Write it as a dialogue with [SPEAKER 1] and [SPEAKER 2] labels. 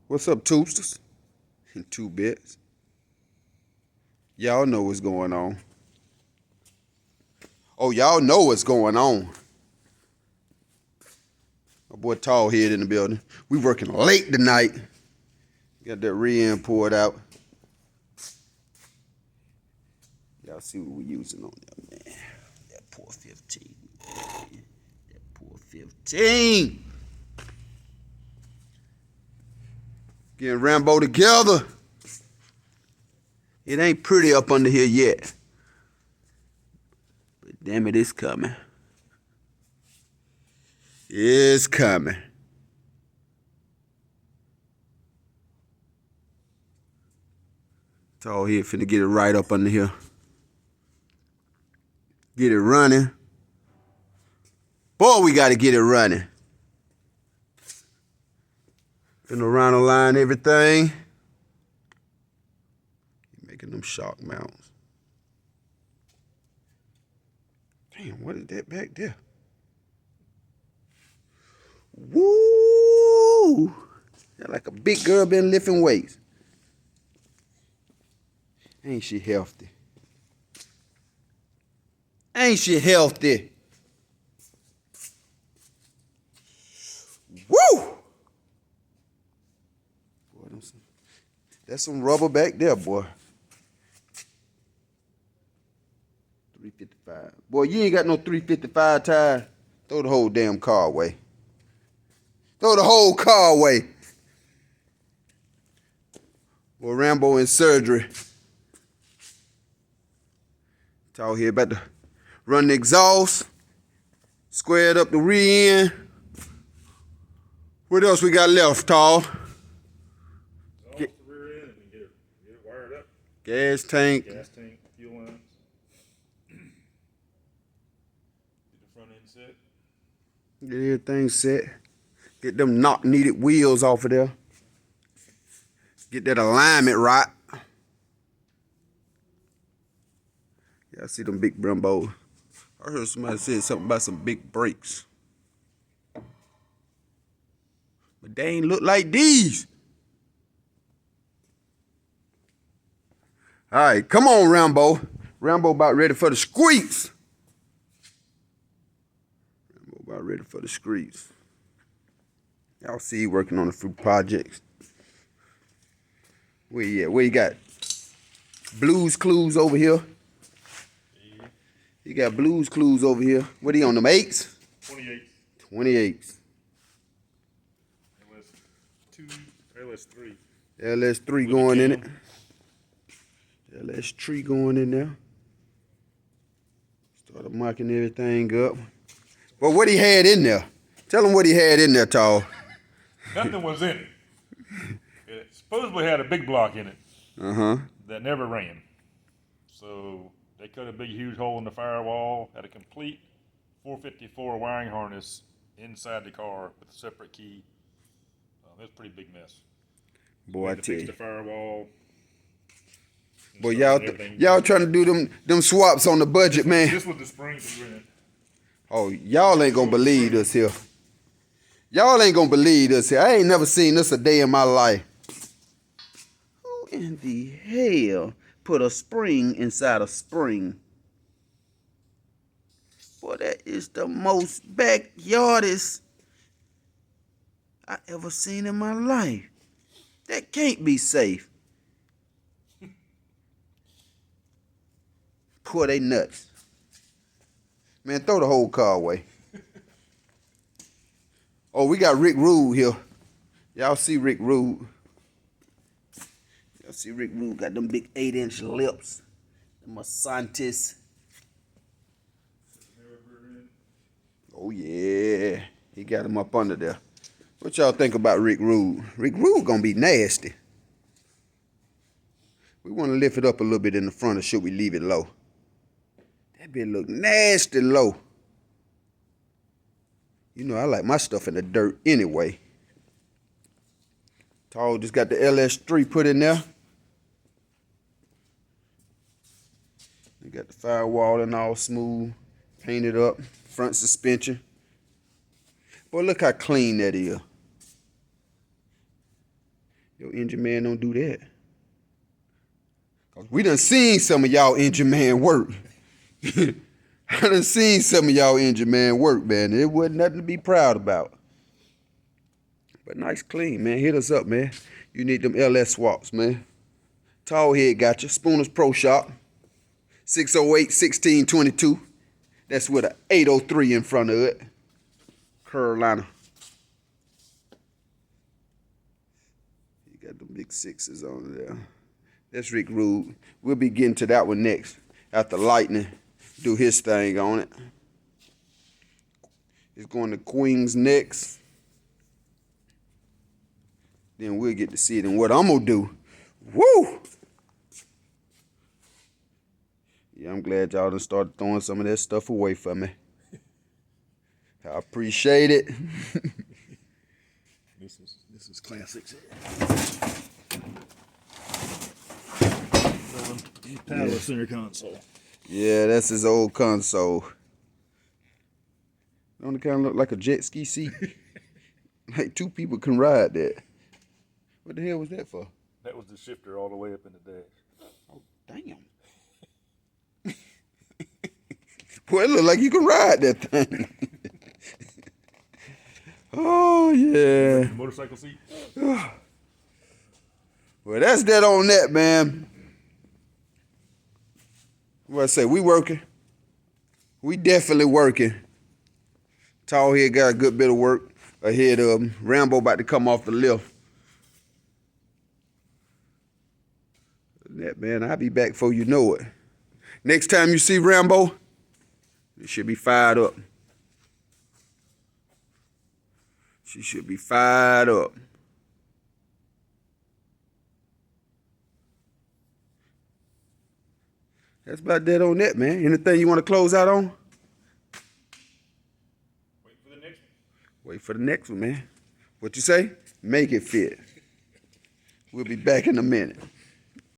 [SPEAKER 1] What's up, Toosters? In 2 bits. Y'all know what's going on. Oh, y'all know what's going on. My boy Tall Head in the building. We working late tonight. Got that re-in poured out. Y'all see what we using on there, man. That poor 15. That poor 15. Getting Rambo together. It ain't pretty up under here yet. But damn it, it's coming. It's coming. Tall Head finna get it right up under here. Get it running. Boy, we gotta get it running. Finna rhino line everything. Making them shock mounts. Damn, what is that back there? Woo! That like a big girl been lifting weights. Ain't she healthy? Ain't she healthy? Woo! Boy, that's some rubber back there, boy. 355. Boy, you ain't got no 355 tire. Throw the whole damn car away. Throw the whole car away. Boy, Rambo in surgery. Tall Head about to run the exhaust. Squared up the rear end. What else we got left, Tall?
[SPEAKER 2] Get the rear end and get it wired up.
[SPEAKER 1] Gas tank.
[SPEAKER 2] Gas tank, fuel lines. Get the front end set.
[SPEAKER 1] Get everything set. Get them knock needed wheels off of there. Get that alignment right. Yeah, I see them big Brembos. I heard somebody say something about some big brakes. But they ain't look like these. All right, come on, Rambo. Rambo about ready for the streets. Rambo about ready for the streets. Y'all see he working on a few projects. Where you at? Where you got? Blues Clues over here.
[SPEAKER 2] Yeah.
[SPEAKER 1] You got Blues Clues over here. What are you on them 8s?
[SPEAKER 2] 28.
[SPEAKER 1] 28s.
[SPEAKER 2] LS3.
[SPEAKER 1] LS3 going in it. LS3 going in there. Started marking everything up. But what he had in there? Tell him what he had in there, Tall.
[SPEAKER 2] Nothing was in it. It supposedly had a big block in it that never ran. So they cut a big, huge hole in the firewall, had a complete 454 wiring harness inside the car with a separate key. It was a pretty big mess.
[SPEAKER 1] Boy, I tell
[SPEAKER 2] Fix
[SPEAKER 1] you.
[SPEAKER 2] the firewall.
[SPEAKER 1] Boy, y'all trying to do them swaps on the budget, man.
[SPEAKER 2] This was the springs we ran.
[SPEAKER 1] Oh, y'all ain't gonna believe this here. Y'all ain't gonna believe this here. I ain't never seen this a day in my life. Who in the hell put a spring inside a spring? Boy, that is the most backyardest I ever seen in my life. That can't be safe. Boy, they nuts. Man, throw the whole car away. Oh, we got Rick Rude here. Y'all see Rick Rude. Y'all see Rick Rude got them big 8-inch lips. Them scientists. Oh, yeah. He got him up under there. What y'all think about Rick Rude? Rick Rude gonna be nasty. We want to lift it up a little bit in the front, or should we leave it low? That bit look nasty low. You know I like my stuff in the dirt anyway. Tall just got the LS3 put in there. They got the firewall and all smooth, painted up, front suspension. Boy, look how clean that is. Your engine man don't do that. We done seen some of y'all engine man work. I done seen some of y'all engine man work, man. It wasn't nothing to be proud about. But nice clean, man. Hit us up, man. You need them LS swaps, man. Tall head got you. Spooner's Pro Shop. 608-1622. That's with a 803 in front of it. Carolina. You got the big sixes on there. That's Rick Rude. We'll be getting to that one next. After Lightning do his thing on it. It's going to Queens next. Then we'll get to see it. And what I'm going to do. Woo! Yeah, I'm glad y'all done started throwing some of that stuff away for me. I appreciate it.
[SPEAKER 2] This is classics. Power center console.
[SPEAKER 1] Yeah, that's his old console. Don't it kind of look like a jet ski seat? Like 2 people can ride that. What the hell was that for?
[SPEAKER 2] That was the shifter all the way up in the dash.
[SPEAKER 1] Oh, damn. Boy, it look like you can ride that thing. Oh, yeah.
[SPEAKER 2] Motorcycle seat?
[SPEAKER 1] Well, that's that on that, man. What I say, we working. We definitely working. Tall head got a good bit of work ahead of him. Rambo about to come off the lift. That, man, I'll be back before you know it. Next time you see Rambo, you should be fired up. She should be fired up. That's about that on that, man. Anything you want to close out on?
[SPEAKER 2] Wait for the next one.
[SPEAKER 1] Wait for the next one, man. What you say? Make it fit. We'll be back in a minute.